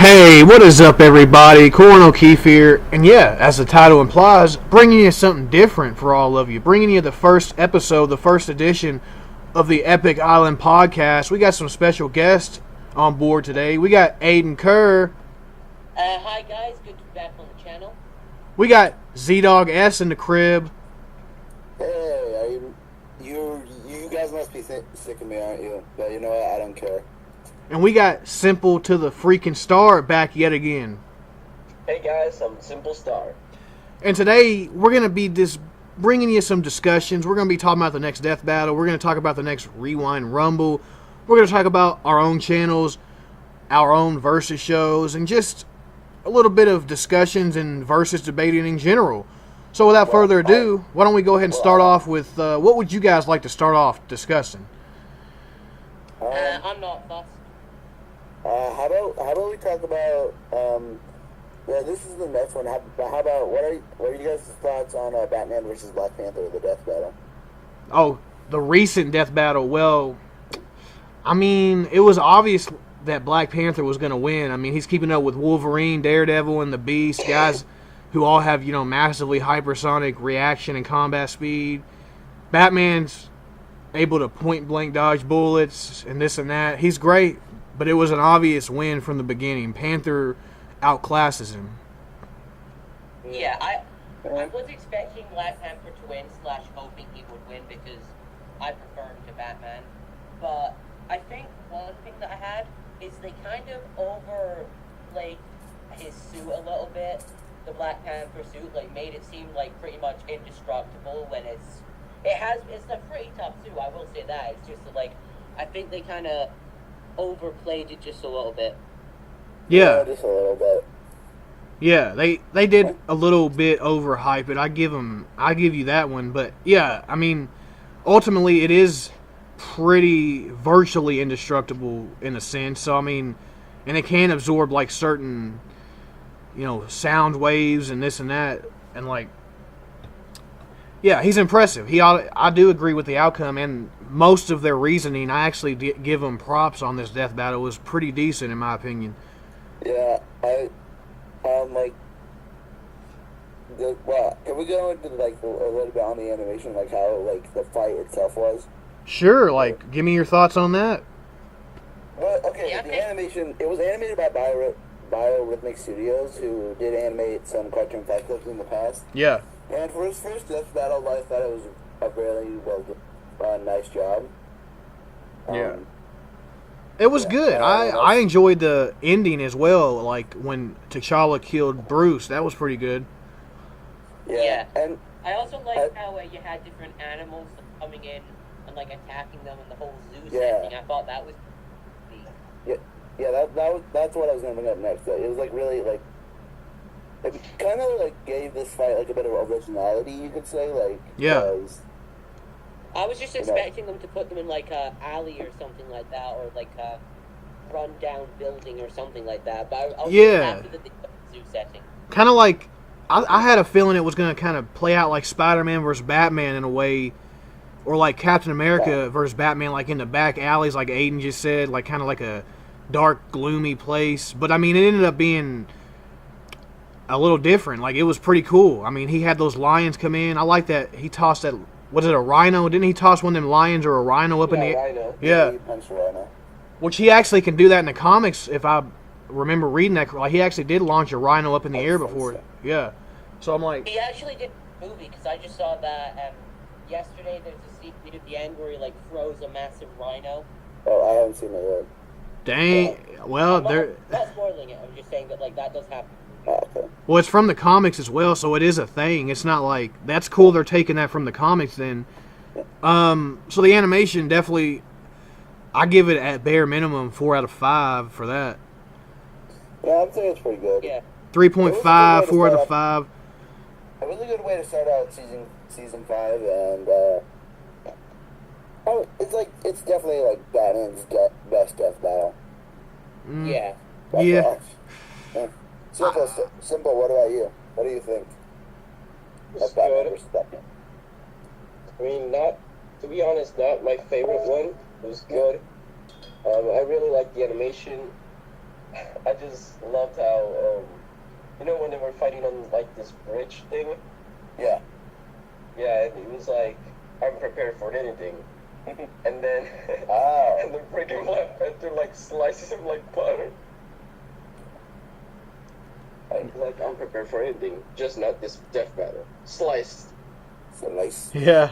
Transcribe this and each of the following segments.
Hey, what is up, everybody? Corn O'Keefe here, and yeah, as the title implies, bringing you something different for all of you. Bringing you the first episode, the first edition of the Epic Island podcast. We got some special guests on board today. We got Aiden Kerr. Hi guys, good to be back on the channel. We got Z-Dog S in the crib. Hey, you guys must be sick of me, aren't you? But you know what? I don't care. And we got Simple to the freaking Star back yet again. Hey guys, I'm Simple Star. And today, we're going to be bringing you some discussions. We're going to be talking about the next death battle. We're going to talk about the next Rewind Rumble. We're going to talk about our own channels, our own versus shows, and just a little bit of discussions and versus debating in general. So without further ado, why don't we go ahead and start off with, what would you guys like to start off discussing? I'm not fussed. How about we talk about well, this is the next one. How about what are you guys' thoughts on Batman versus Black Panther, the death battle? Oh, the recent death battle. Well, I mean, it was obvious that Black Panther was going to win. I mean, he's keeping up with Wolverine, Daredevil, and the Beast, guys who all have, massively hypersonic reaction and combat speed. Batman's able to point-blank dodge bullets and this and that. He's great, but it was an obvious win from the beginning. Panther outclasses him. Yeah, I was expecting Black Panther to win / hoping he would win because I prefer him to Batman. But I think one thing that I had is they kind of overplayed his suit a little bit. The Black Panther suit made it seem like pretty much indestructible when it's a pretty tough suit. I will say that. It's just I think they kind of overplayed it just a little bit. Yeah, just a little bit. Yeah, they did a little bit overhype it. I give you that one. But yeah, I mean, ultimately it is pretty virtually indestructible in a sense. So I mean, and it can absorb certain, sound waves and this and that, and yeah, he's impressive. I do agree with the outcome, and most of their reasoning, I actually give them props on this death battle. It was pretty decent in my opinion. Yeah, can we go into a little bit on the animation, how the fight itself was? Sure, give me your thoughts on that. Well, okay, yeah, the animation, it was animated by Biorhythmic Studios, who did animate some cartoon fight clips in the past. Yeah. And for his first death battle, I thought it was a very nice job. Yeah. It was good. I enjoyed the ending as well, when T'Challa killed Bruce. That was pretty good. Yeah. And I also liked how you had different animals coming in and attacking them, and the whole zoo setting. I thought that was neat. Yeah, that's what I was going to bring up next. It was really it kind of gave this fight a bit of originality, you could say. Yeah. I was just expecting them to put them in a alley or something like that, or a run down building or something like that. But I was happy that they put the zoo setting. Kind of I had a feeling it was going to kind of play out like Spider-Man versus Batman in a way, or Captain America versus Batman, in the back alleys, like Aiden just said, kind of a dark, gloomy place. But I mean, it ended up being a little different. It was pretty cool. I mean, he had those lions come in. I like that he tossed that. Was it a rhino? Didn't he toss one of them lions or a rhino up in the air? Rhino. Yeah. He punched a rhino. Which he actually can do that in the comics, if I remember reading that. He actually did launch a rhino up in the air before. So. Yeah. So I'm he actually did a movie, because I just saw that yesterday. There's a scene at the end where he throws a massive rhino. Oh, I haven't seen it yet. Dang. Well, I'm not spoiling it. I'm just saying that that does happen. Oh, okay. Well, it's from the comics as well, so it is a thing. It's not that's cool. They're taking that from the comics then. So the animation definitely, I give it at bare minimum 4 out of 5 for that. Yeah, I'd say it's pretty good. Yeah. 3.5, 4 out of 5. It was a good way to start out season 5, and it's definitely Batman's best death battle. Yeah. Yeah. Simple. What about you? What do you think? It's good. I mean, to be honest, not my favorite one. It was good. I really liked the animation. I just loved how, when they were fighting on, like, this bridge thing? Yeah. Yeah, and he was like, I'm prepared for anything. And then, Oh. and the freaking Black Panther, like, slices him like butter. Like, I'm prepared for anything, just not this death battle. Sliced. So nice. Yeah.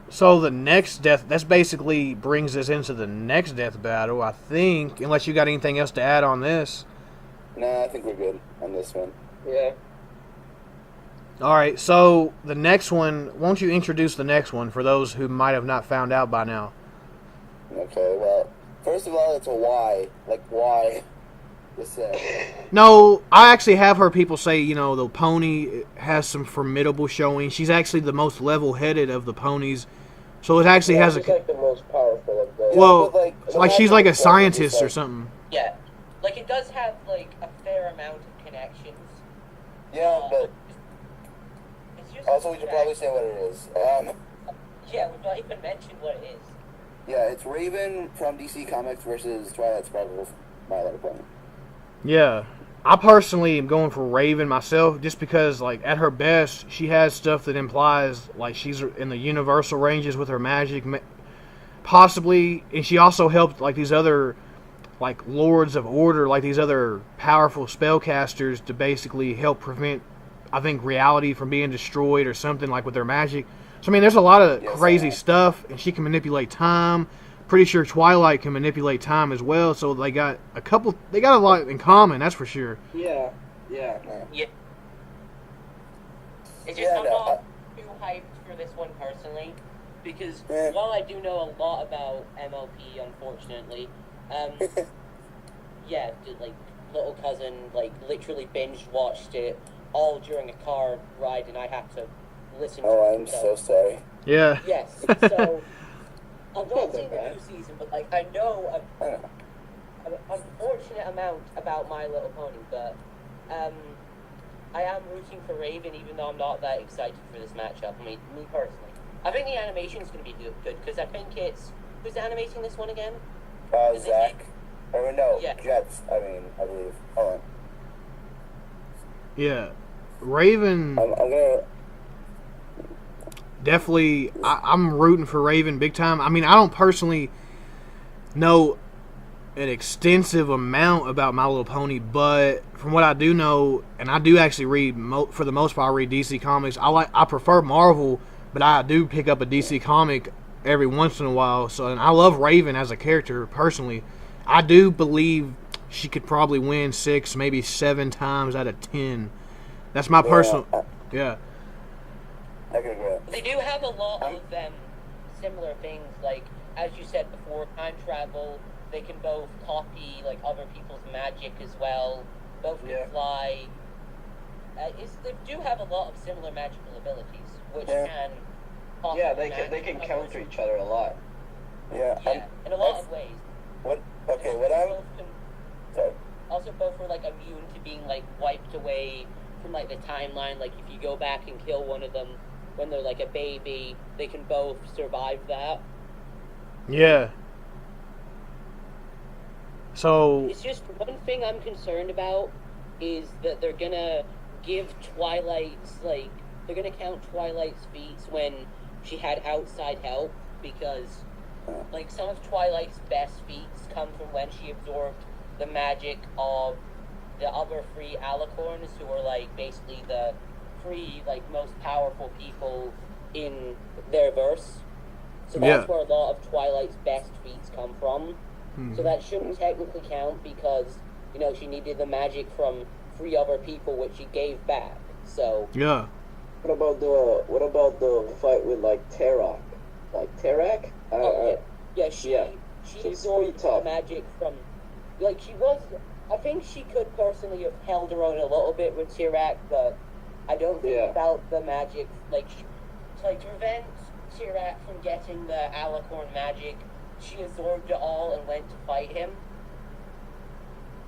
So the next death, that's basically brings us into the next death battle, I think, unless you got anything else to add on this. Nah, I think we're good on this one. Yeah. All right, so the next one, won't you introduce the next one for those who might have not found out by now? Okay, well, first of all, it's a Y. Like, why? Just No, I actually have heard people say, the pony has some formidable showing. She's actually the most level-headed of the ponies. So it actually has she's a... like the most powerful of those. Well, but, like she's like a it's like- scientist or something. Yeah, like it does have like a fair amount of connections. Yeah, but It's just also we should that- probably say what it is. Yeah, we've not even mentioned what it is. Yeah, it's Raven from DC Comics versus Twilight Sparkle from My Little Pony. Yeah. I personally am going for Raven myself just because, like, at her best, she has stuff that implies, like, she's in the universal ranges with her magic, possibly, and she also helped, like, these other, like, Lords of Order, like, these other powerful spellcasters to basically help prevent, I think, reality from being destroyed or something, like, with their magic. So, I mean, there's a lot of crazy stuff, and she can manipulate time. Pretty sure Twilight can manipulate time as well, so they got a lot in common, that's for sure. Yeah. Yeah. It's just Yeah, I'm no, not too hyped for this one personally, because while I do know a lot about MLP, unfortunately, yeah, like little cousin like literally binge watched it all during a car ride, and I had to listen. Oh, to I'm it, so sorry. Yeah. Yes, so I've not seen the new season, but like I know an unfortunate amount about My Little Pony, but I am rooting for Raven, even though I'm not that excited for this matchup. I mean, me personally, I think the animation is going to be good because I think it's who's animating this one again? Zach. Or no, Yeah. Jets, I believe. Hold on. Yeah. Raven... I'm gonna... Definitely, I'm rooting for Raven big time. I mean, I don't personally know an extensive amount about My Little Pony, but from what I do know, and I do actually read, for the most part, I read DC Comics. I prefer Marvel, but I do pick up a DC comic every once in a while. So, and I love Raven as a character personally. I do believe she could probably win 6, maybe 7 times out of 10. That's my personal, yeah. I can agree. They do have a lot of similar things, like as you said before, time travel. They can both copy like other people's magic as well. Both can fly. They do have a lot of similar magical abilities, which can. Yeah, they can counter each other a lot. Yeah. In a lot of ways. What? Okay, what I'm... Sorry. Also, both were like immune to being like wiped away from like the timeline. Like if you go back and kill one of them when they're like a baby, they can both survive that. Yeah. So It's just one thing I'm concerned about is that they're gonna give Twilight's they're gonna count Twilight's feats when she had outside help, because like some of Twilight's best feats come from when she absorbed the magic of the other 3 alicorns, who are like basically the 3 like most powerful people in their verse. So that's where a lot of Twilight's best feats come from. So that shouldn't technically count because, she needed the magic from 3 other people, which she gave back. So yeah. What about the fight with like Tarak? Like Tarak? She absorbed pretty tough. the magic from, I think she could personally have held her own a little bit with Tirak, but I don't think without the magic, to prevent Tirak from getting the alicorn magic, she absorbed it all and went to fight him.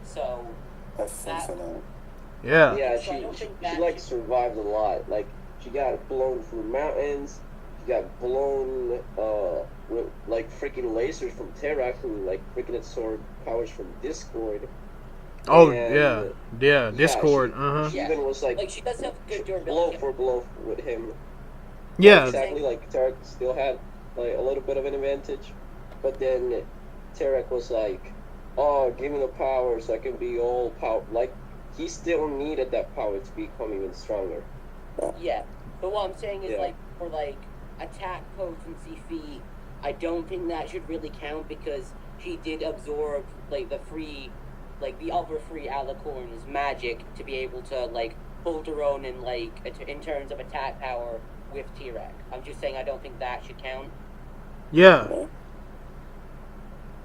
So That's sensitive. Yeah. Yeah, So I don't she think that like should- survived a lot. Like she got blown through mountains. got blown with like freaking lasers from Terra, who like freaking absorbed powers from Discord. Oh And, yeah, Discord. She even was like she does have good blow durability. for blow with him. Yeah, Exactly. Like Tarek still had like a little bit of an advantage, but then Tarek was like, "Oh, give me the power so I can be all power." Like he still needed that power to become even stronger. Yeah, but what I'm saying is Yeah. like for like attack potency feat, I don't think that should really count because she did absorb like the other three alicorns' magic to be able to like hold her own in in terms of attack power with T-Rex. I'm just saying I don't think that should count yeah.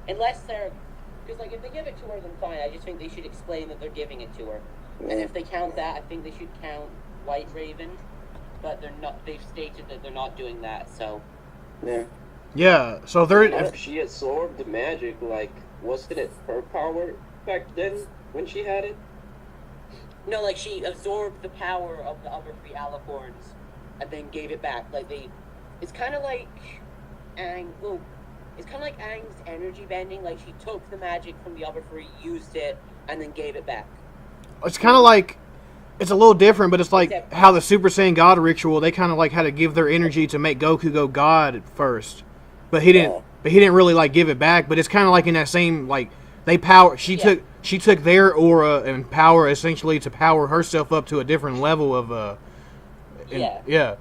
unless they're because like if they give it to her then fine. I just think they should explain that they're giving it to her, and if they count that, I think they should count White Raven, but they're not. They've stated that they're not doing that. So Yeah. So they're If she absorbed the magic, like wasn't it her power back then when she had it? no, like she absorbed the power of the other three alicorns and then gave it back. Like it's kind of like it's kind of like Aang's energy bending. Like she took the magic from the other three, used it, and then gave it back. it's kind of like it's a little different, but it's like how the Super Saiyan God ritual. They kind of like had to give their energy to make Goku go God at first, but he didn't. But he didn't really like give it back. But it's kind of like in that same like they power. She took their aura and power essentially to power herself up to a different level of yeah.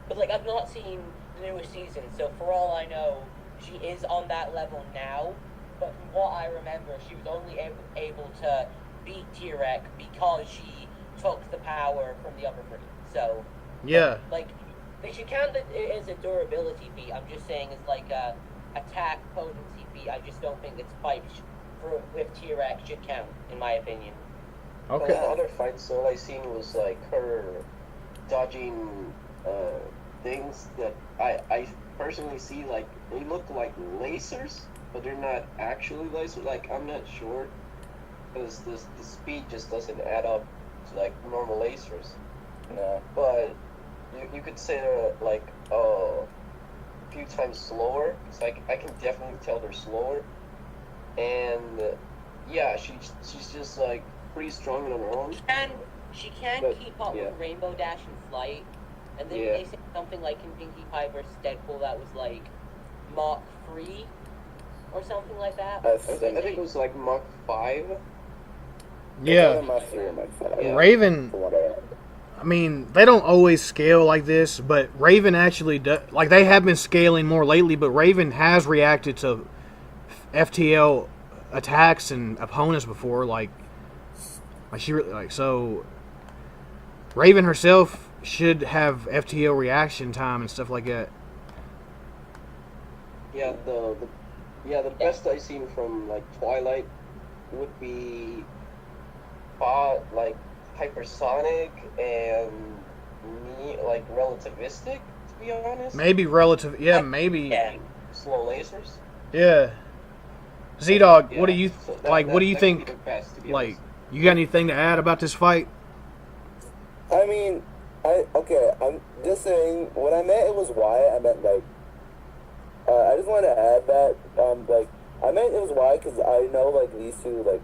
But like I've not seen the newest season, so for all I know, she is on that level now. But from what I remember, she was only able to beat T-Rex because she took the power from the other three. So Yeah. like they should count it as a durability feat. I'm just saying it's like a attack potency feat. I just don't think it's fights with T-Rex should count, in my opinion. Okay. The other fights all I seen was like her dodging things that I personally see like they look like lasers, but they're not actually lasers. Like I'm not sure because the speed just doesn't add up to like normal lasers. No. But you could say they're like a few times slower. It's like I can definitely tell they're slower. And yeah, she's just like pretty strong on her own. She can But, keep up yeah. with Rainbow Dash in flight, and then they said something like in Pinkie Pie vs. Deadpool that was like Mach 3 or something like that. I think it was like Mach 5. Yeah. Raven. I mean, they don't always scale like this, but Raven actually does. Like they have been scaling more lately, but Raven has reacted to FTL attacks and opponents before. Like she really like so. Raven herself should have FTL reaction time and stuff like that. Yeah, the best I've seen from like Twilight would be like hypersonic and like relativistic, to be honest. Maybe relative, yeah, maybe. Yeah. Slow lasers. Yeah. Z-Dog, Yeah, what do you so what do you that could be think? the best, to be Like, honest. you got anything to add about this fight? I mean, I'm just saying, when I meant it was Wyatt, I meant, like, I just want to add that, like, I meant it was Wyatt because I know, like, these two, like,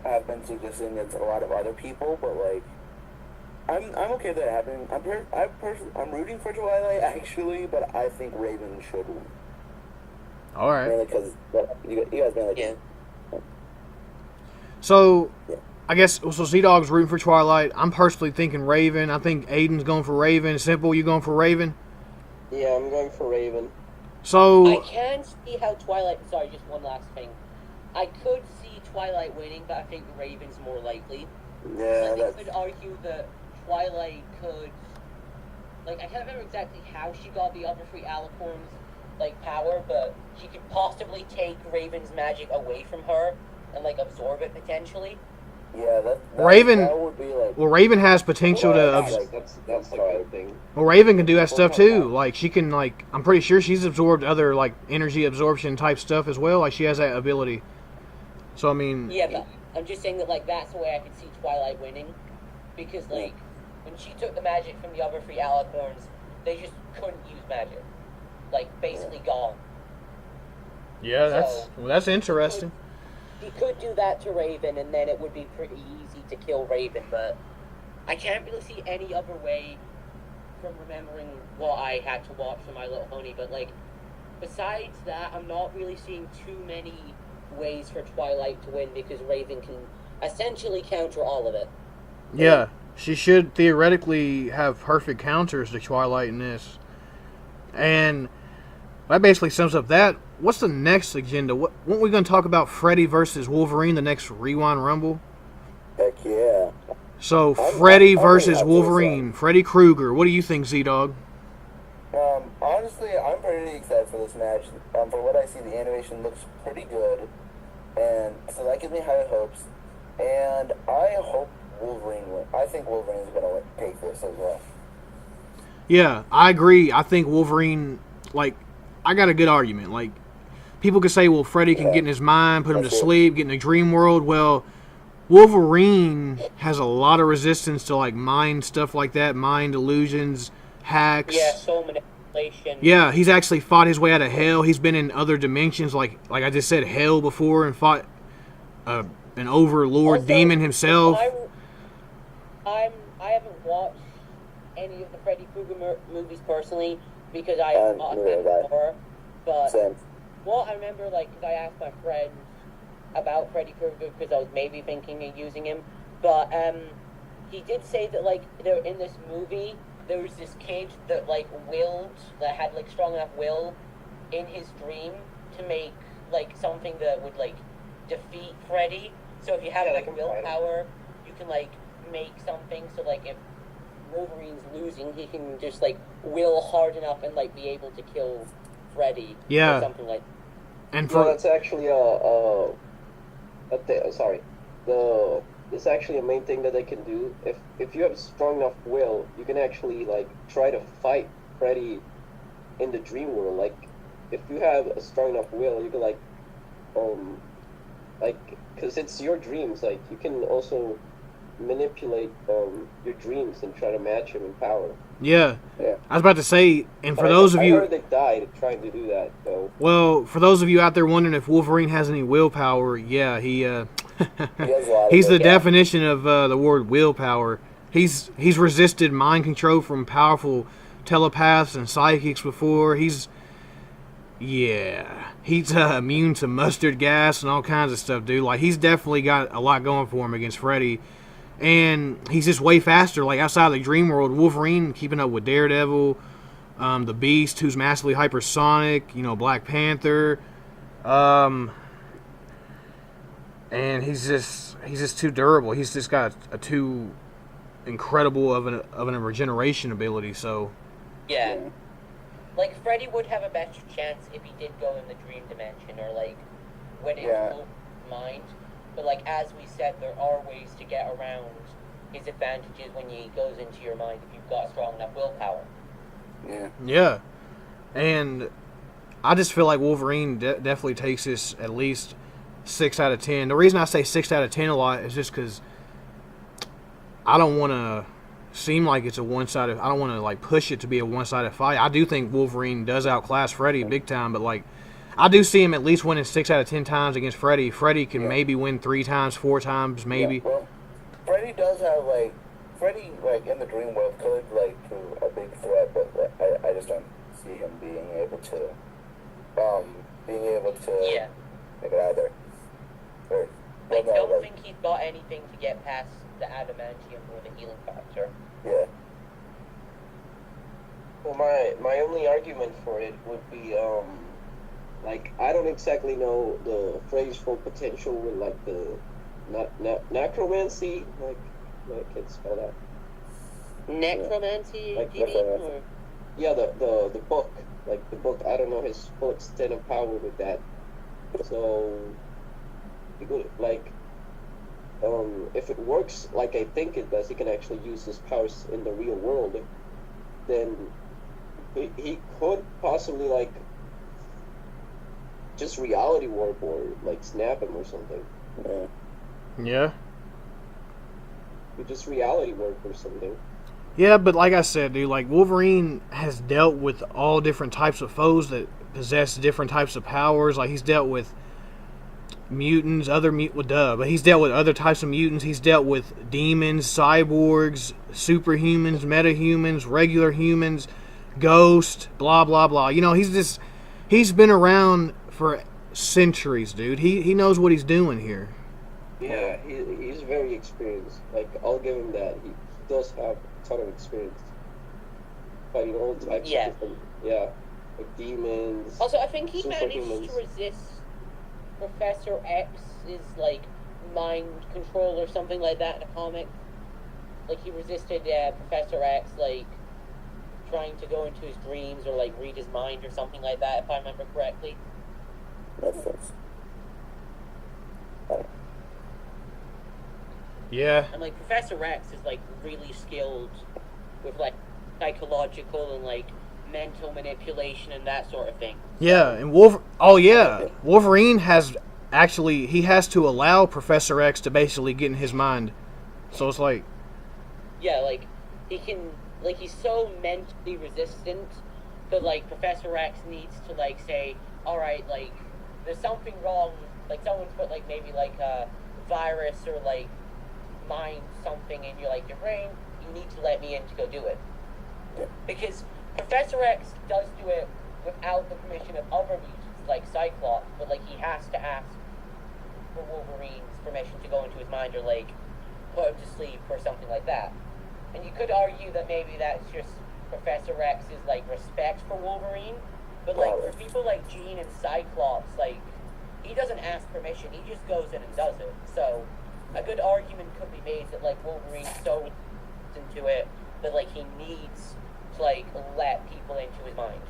have been suggesting it to a lot of other people, but, like, I'm okay with that happening. I'm rooting for Twilight, actually, but I think Raven should win. All right. Mainly because you guys been like, Yeah. So, Yeah. I guess so. Z-Dog's rooting for Twilight. I'm personally thinking Raven. I think Aiden's going for Raven. Simple, you going for Raven? Yeah, I'm going for Raven. So I can see how Twilight. Sorry, just one last thing. I could see Twilight winning, but I think Raven's more likely. yeah, Like, that's, they could argue that Twilight could. Like, I can't remember exactly how she got the other three alicorns, like, power, but she could possibly take Raven's magic away from her and, like, absorb it potentially. yeah, Raven- that would be like, well, Raven has potential to. That's the good thing. Well, Raven can do that stuff too. Like she can, like I'm pretty sure she's absorbed other like energy absorption type stuff as well. Like she has that ability. So I mean, Yeah, but I'm just saying that, like, that's the way I could see Twilight winning. Because, like, when she took the magic from the other three alicorns, they just couldn't use magic. Like, basically gone. Yeah, So, that's interesting. He could do that to Raven, and then it would be pretty easy to kill Raven, but I can't really see any other way from remembering what I had to watch for My Little Pony, but, like, besides that, I'm not really seeing too many ways for Twilight to win, because Raven can essentially counter all of it. Yeah, she should theoretically have perfect counters to Twilight in this. And that basically sums up that. What's the next agenda? Weren't we going to talk about Freddy versus Wolverine, the next Rewind Rumble? Heck yeah. So, I'm Freddy really versus happy with Wolverine. Freddy Krueger. What do you think, Z-Dog? Honestly, I'm pretty excited for this match. From what I see, the animation looks pretty good, and so that gives me high hopes. And I hope Wolverine wins. I think Wolverine is going to take this as well. Yeah, I agree. I think Wolverine, like, I got a good argument. Like, people could say, well, Freddy can get in his mind, put him to sleep, get in the dream world. Well, Wolverine has a lot of resistance to, like, mind stuff like that, mind illusions, hacks. Yeah, soul manipulation. Yeah, he's actually fought his way out of hell. He's been in other dimensions, like I just said, hell before, and fought an overlord Also, demon himself. I haven't watched any of the Freddy Krueger movies personally because I am not a fan of horror. But Same. what I remember, like, because I asked my friend about Freddy Krueger because I was maybe thinking of using him, but he did say that, like, there in this movie there was this kid that, like, that had, like, strong enough will in his dream to make, like, something that would, like, defeat Freddy. So if you have, like, willpower, you can, like, make something. So, like, if Wolverine's losing, he can just, like, will hard enough and, like, be able to kill Freddy. Yeah. Or something like that. And No, that's actually it's actually a main thing that they can do. If you have strong enough will, you can actually, like, try to fight Freddy in the dream world. Like, if you have a strong enough will, you can, because it's your dreams, like, you can also manipulate your dreams and try to match him in power. Yeah. Yeah. I was about to say, and for those of you... I heard they died trying to do that, so... Well, for those of you out there wondering if Wolverine has any willpower, yeah, he has a lot of he's the it, yeah. definition of the word willpower. He's resisted mind control from powerful telepaths and psychics before. He's immune to mustard gas and all kinds of stuff, dude. Like, he's definitely got a lot going for him against Freddy. And he's just way faster. Like, outside of the dream world, Wolverine keeping up with Daredevil, the Beast, who's massively hypersonic, Black Panther, and he's just too durable. He's just got a too incredible of an regeneration ability. So Yeah. Like, Freddy would have a better chance if he did go in the dream dimension, or, like, when it's full mind. But, like, as we said, there are ways to get around his advantages when he goes into your mind if you've got strong enough willpower. Yeah, and I just feel like Wolverine definitely takes this at least 6 out of 10. The reason I say 6 out of 10 a lot is just because I don't want to seem like it's a one-sided... I don't want to, like, push it to be a one-sided fight. I do think Wolverine does outclass Freddy big time, but, like, I do see him at least winning 6 out of 10 times against Freddy. Freddy can maybe win 3 times, 4 times, maybe. Yeah, well, Freddy does have, like... Freddy, like, in the dream world could, like, do a big threat, but I just don't see him being able to... Yeah. make it either. I don't think he's got anything to get past the adamantium or the healing factor. Yeah. Well, my only argument for it would be, like, I don't exactly know the Freddy's full potential with, like, the necromancy, like, I can't spell that. Necromancy, Like do you mean? necromancy. Or? Yeah, the book, like, the book, I don't know his full extent of power with that. So, like, if it works like I think it does, he can actually use his powers in the real world, then he could possibly, like, just reality warp or, like, snap him or something. Yeah. Yeah. Just reality warp or something. Yeah, but like I said, dude, like Wolverine has dealt with all different types of foes that possess different types of powers. Like he's dealt with mutants, but he's dealt with other types of mutants. He's dealt with demons, cyborgs, superhumans, metahumans, regular humans, ghosts, blah blah blah. You know, he's been around for centuries, dude. He knows what he's doing here. Yeah, he's very experienced. Like, I'll give him that. He does have a ton of experience fighting all types Yeah. of different, like demons. Also, I think he managed superhumans. to resist Professor X's like mind control or something like that in a comic. Like he resisted Professor X like trying to go into his dreams or like read his mind or something like that, if I remember correctly. Makes sense. Yeah. And like Professor X is like really skilled with like psychological and like mental manipulation and that sort of thing. Yeah, and Wolverine has to allow Professor X to basically get in his mind. So it's like, Yeah, like he can, like he's so mentally resistant that like Professor X needs to like say, all right, like there's something wrong. Like someone's put like maybe like a virus or like mind something in your like your brain. You need to let me in to go do it. Because Professor X does do it without the permission of other mutants like Cyclops, but like he has to ask for Wolverine's permission to go into his mind or like put him to sleep or something like that. And you could argue that maybe that's just Professor X's like respect for Wolverine, but like for people like Jean and Cyclops, like he doesn't ask permission, he just goes in and does it. So a good argument could be made that like Wolverine's so into it that like he needs to like let people into his mind.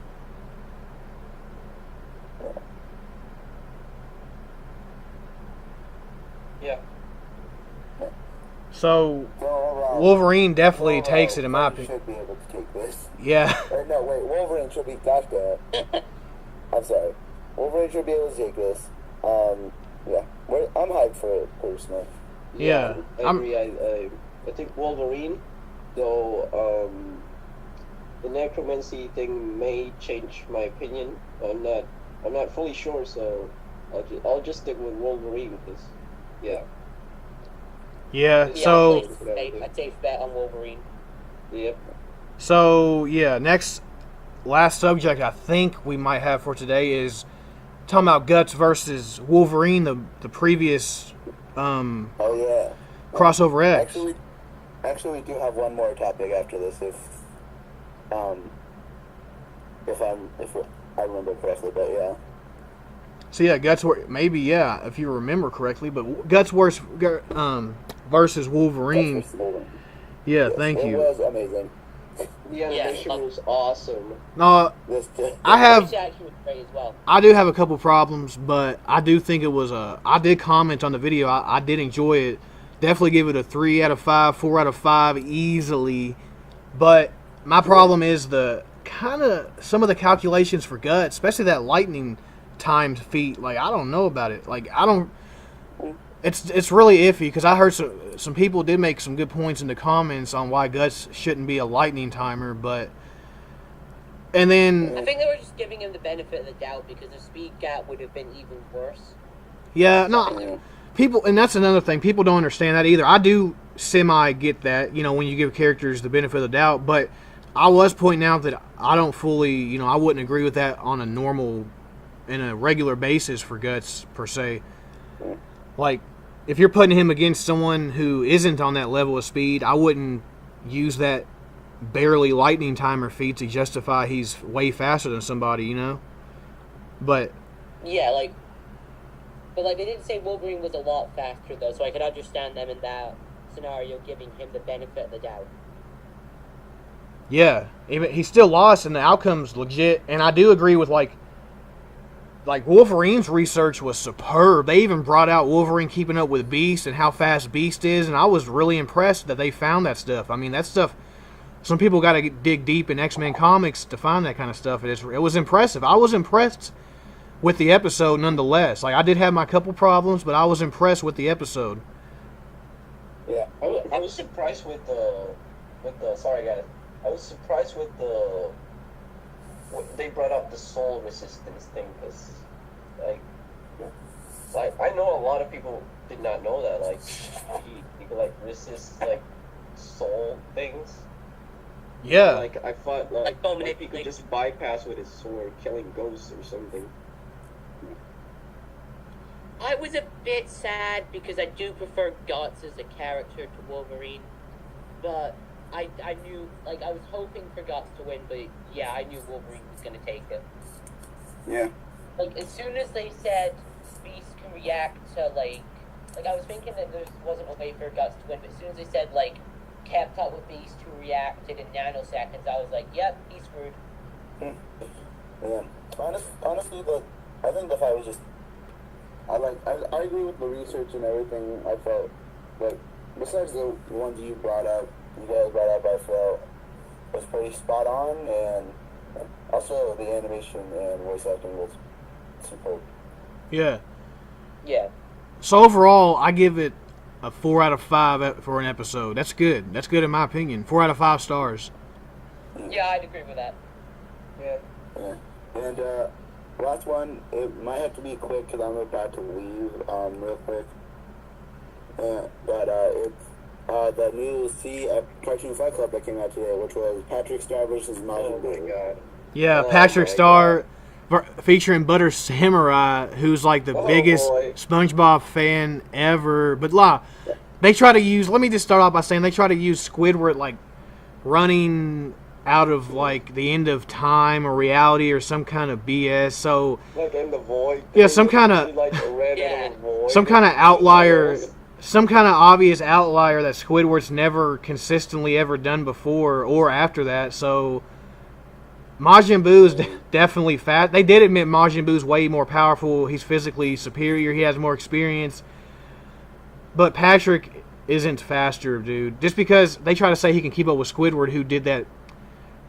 Yeah. so So overall, Wolverine definitely overall, takes it in my Freddy opinion. should be able to take this. Yeah. Or no, wait, Wolverine should be. Gosh damn it. I'm sorry. Wolverine should be able to take this. Yeah, I'm hyped for it personally. Yeah, I agree. I think Wolverine, though, the necromancy thing may change my opinion. I'm not fully sure, so I'll just stick with Wolverine because, Yeah. Yeah, So I'd say bet on Wolverine. Yep. last subject I think we might have for today is talking about Guts versus Wolverine, the previous Oh yeah. crossover X. Actually, we do have one more topic after this, if I remember correctly, but yeah. So yeah, if you remember correctly, but Guts versus Wolverine. That's what's moving. Yeah, thank It you. was amazing. The animation was awesome. No, This It's actually great as well. I do have a couple problems, but I do think it was I did comment on the video. I did enjoy it. Definitely give it a 3 out of 5, 4 out of 5 easily. But my problem is some of the calculations for Guts, especially that lightning timed feat. Like I don't know about it. Like I don't. It's really iffy because I heard some people did make some good points in the comments on why Guts shouldn't be a lightning timer, and then I think they were just giving him the benefit of the doubt because the speed gap would have been even worse. yeah, no, people, and that's another thing. People don't understand that either. I do semi get that, when you give characters the benefit of the doubt, but I was pointing out that I don't fully, I wouldn't agree with that on in a regular basis for Guts per se. Like, if you're putting him against someone who isn't on that level of speed, I wouldn't use that barely lightning timer feat to justify he's way faster than somebody, But Yeah, but they didn't say Wolverine was a lot faster though, so I could understand them in that scenario giving him the benefit of the doubt. yeah, he still lost, and the outcome's legit. And I do agree with like Wolverine's research was superb. They even brought out Wolverine keeping up with Beast and how fast Beast is, and I was really impressed that they found that stuff. I mean, that stuff, some people got to dig deep in X-Men comics to find that kind of stuff. It was impressive. I was impressed with the episode nonetheless. Like, I did have my couple problems, but I was impressed with the episode. Yeah. I was surprised with with the sorry guys. I was surprised with the they brought up the soul resistance thing because like I know a lot of people did not know that like he could like resist like soul things. Yeah. Like I thought like maybe he could just bypass with his sword, killing ghosts or something. I was a bit sad because I do prefer Guts as a character to Wolverine, but I knew, like, I was hoping for Guts to win, but yeah, I knew Wolverine was going to take it. Yeah. Like, as soon as they said Beast can react to, like I was thinking that there wasn't a way for Guts to win, but as soon as they said, like, kept up with Beast who reacted in nanoseconds, I was like, yep, he's screwed. Yeah. Honestly, I think the fight was just. I agree with the research and everything. I felt like besides the ones you guys brought up, I felt was pretty spot on, and also the animation and voice acting was superb. Yeah. Yeah. So overall, I give it a 4 out of 5 for an episode. That's good. That's good in my opinion. 4 out of 5 stars. Yeah, I'd agree with that. Yeah. Yeah. And last one, it might have to be quick because I'm about to leave real quick. But it's the new Cartoon Fight Club that came out today, which was Patrick Star versus Majin Buu. Oh my god. Yeah, Oh Patrick my Star featuring Butter Samurai, who's like the biggest boy. SpongeBob fan ever. But they try to use. Let me just start off by saying they try to use Squidward like running out of like the end of time or reality or some kind of BS. So Like in the void. yeah, some kind of like ran Yeah. in the void. some kind of outlier, some kind of obvious outlier that Squidward's never consistently ever done before or after that. So Majin Buu's definitely fat. They did admit Majin Buu's way more powerful. He's physically superior. He has more experience. But Patrick isn't faster, dude. Just because they try to say he can keep up with Squidward, who did that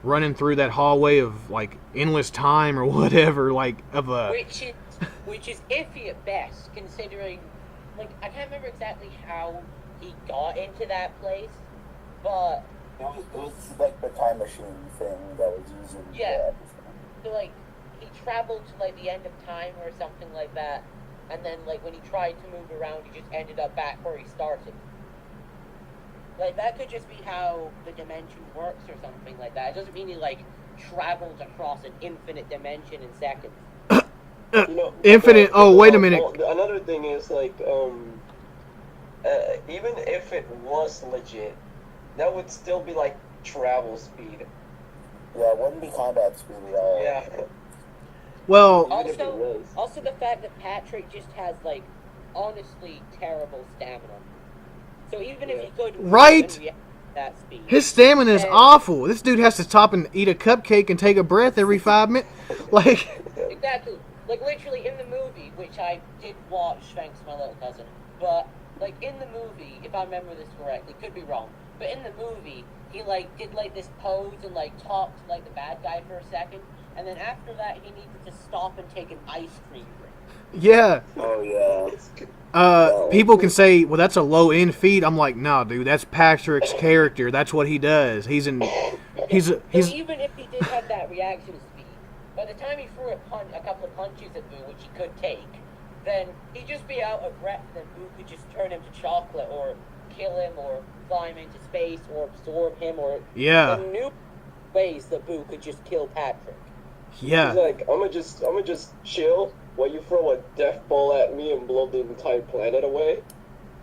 running through that hallway of like endless time or whatever, like of a Which is iffy at best, considering, like, I can't remember exactly how he got into that place, but It was like the time machine thing that was using. Yeah. so like he traveled to like the end of time or something like that, and then like when he tried to move around, he just ended up back where he started. Like that could just be how the dimension works or something like that. It doesn't mean he like traveled across an infinite dimension in seconds. You know, Infinite. Oh, wait a minute. Another thing is like, even if it was legit, that would still be like travel speed. Yeah, it wouldn't be combat speed at all. Yeah. well, Even if it was. Also the fact that Patrick just has like honestly terrible stamina. So even if he could Right. react at that speed, his stamina is and- awful. This dude has to stop and eat a cupcake and take a breath every 5 minutes. Like, Exactly. Like literally in the movie, which I did watch thanks to my little cousin, but like in the movie, if I remember this correctly, could be wrong, but in the movie, he like did like this pose and like talked to like the bad guy for a second, and then after that he needed to stop and take an ice cream break. yeah. Oh yeah. People can say, well, that's a low end feat. I'm like, nah, dude, that's Patrick's character. That's what he does. He's So even if he did have that reaction speed, by the time he threw a couple of punches at Boo, which he could take, then he'd just be out of breath, and Boo could just turn him to chocolate, or kill him, or fly him into space, or absorb him, or yeah, the new ways that Boo could just kill Patrick. yeah. He's like, I'ma just chill while you throw a death ball at me and blow the entire planet away.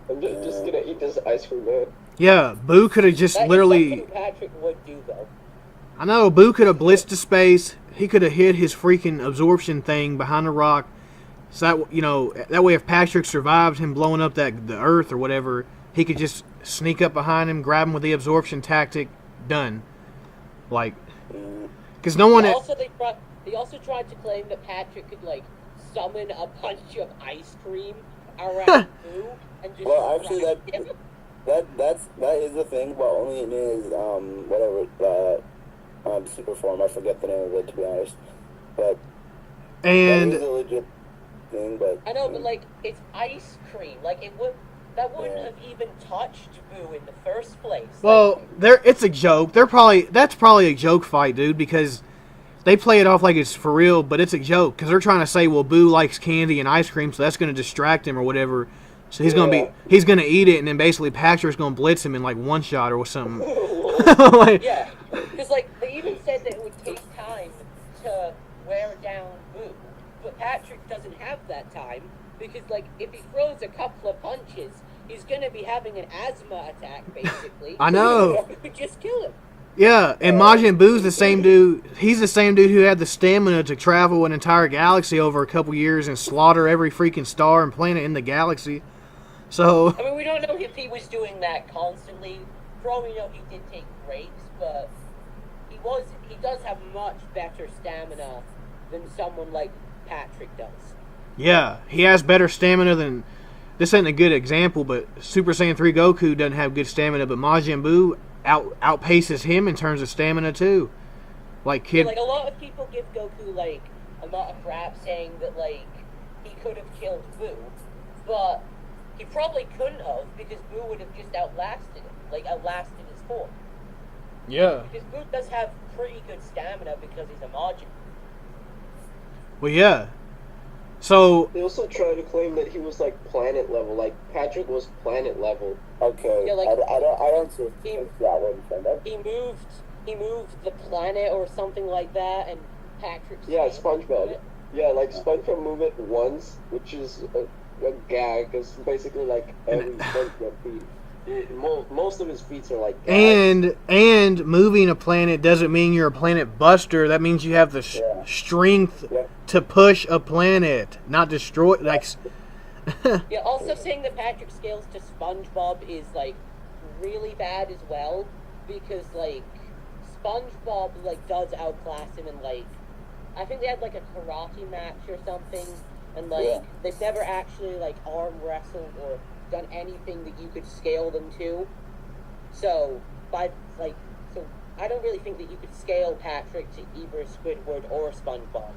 I'm just gonna eat this ice cream, man. Yeah, Boo could have just That is literally. something Patrick would do, though. I know, Boo could have blitzed to space. He could have hid his freaking absorption thing behind a rock. So that way, if Patrick survived him blowing up the Earth or whatever, he could just sneak up behind him, grab him with the absorption tactic, done. Like, because no one. They also tried to claim that Patrick could like summon a bunch of ice cream around Boo and just. Well, actually, strike him. that is a thing, but only in his whatever super form. I forget the name of it, to be honest. But that And is a legit thing. But I know, but like it's ice cream. Like it would. that wouldn't have even touched Boo in the first place. Well, it's a joke. That's probably a joke fight, dude, because they play it off like it's for real, but it's a joke because they're trying to say, well, Boo likes candy and ice cream, so that's going to distract him or whatever. So he's gonna eat it, and then basically Patrick's gonna blitz him in like one shot or something. Like, yeah, because like they even said that it would take time to wear down Boo, but Patrick doesn't have that time because like if he throws a couple of punches, he's gonna be having an asthma attack basically. I know. It would just kill him. Yeah, and Majin Buu's the same dude. He's the same dude who had the stamina to travel an entire galaxy over a couple years and slaughter every freaking star and planet in the galaxy. So I mean, we don't know if he was doing that constantly. For all we know, he did take breaks, but he does have much better stamina than someone like Patrick does. yeah, he has better stamina than. This ain't a good example, but Super Saiyan 3 Goku doesn't have good stamina, but Majin Buu outpaces him in terms of stamina too. Like a lot of people give Goku like a lot of crap saying that like he could have killed Buu, but he probably couldn't have because Buu would have just outlasted his form. Yeah. Because Buu does have pretty good stamina because he's a Majin. Well, yeah. So They also try to claim that he was like planet level, like Patrick was planet level. Okay, Yeah, like, I don't see that. He moved the planet or something like that, and Patrick. Yeah, SpongeBob. Yeah, like SpongeBob move it once, which is a gag, because basically like every SpongeBob feet. Most of his feats are like gags. and moving a planet doesn't mean you're a planet buster. That means you have the strength to push a planet, not destroy. Like, Yeah, also saying that Patrick scales to SpongeBob is like really bad as well, because like SpongeBob like does outclass him, and like I think they had like a karate match or something, and like they've never actually like arm wrestled or done anything that you could scale them to. So I don't really think that you could scale Patrick to either Squidward or SpongeBob.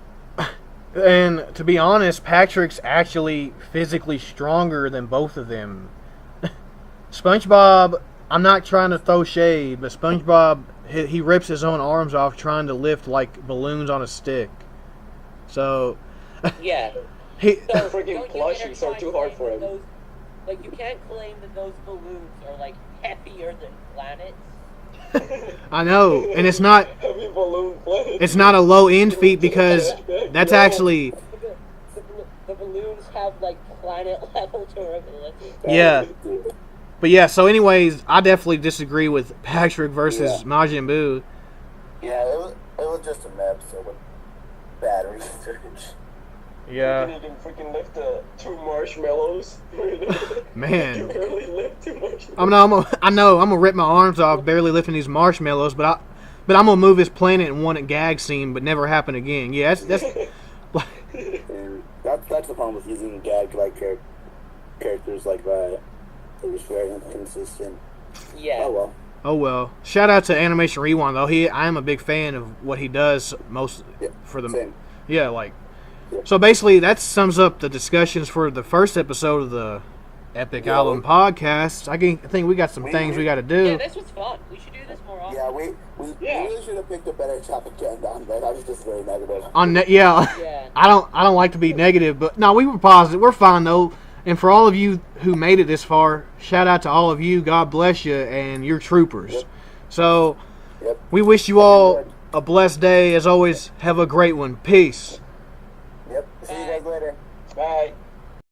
and to be honest, Patrick's actually physically stronger than both of them. SpongeBob, I'm not trying to throw shade, but SpongeBob, he rips his own arms off trying to lift like balloons on a stick. So Yeah. So freaking plushies are too hard for him. Like, you can't claim that those balloons are, like, heavier than planets. I know, and it's not Heavy balloon planets. it's not a low end feat because that's actually The balloons have, like, planet-level durability. yeah. But yeah, so anyways, I definitely disagree with Patrick versus Majin Buu. Yeah, it was just an episode with bad research. Yeah. You can freaking lift 2 marshmallows. Man. You barely lift 2 marshmallows. I know I'm gonna rip my arms off barely lifting these marshmallows, but I'm gonna move this planet in one gag scene, but never happen again. Yeah, that's And that's the problem with using gag-like characters like that. They're just very inconsistent. Yeah. Oh well. Shout out to Animation Rewind though. I am a big fan of what he does for the Same. yeah, like. So basically, that sums up the discussions for the first episode of the Epic Island podcast. I think we got some things we got to do. Yeah, this was fun. We should do this more often. Yeah, we really should have picked a better topic to end on, but I was just very negative. Yeah. I don't like to be negative, but no, we were positive. We're fine though. And for all of you who made it this far, shout out to all of you. God bless you, and you're troopers. Yep. So we wish you all a blessed day. As always, have a great one. Peace. Yep. See you guys later. Bye.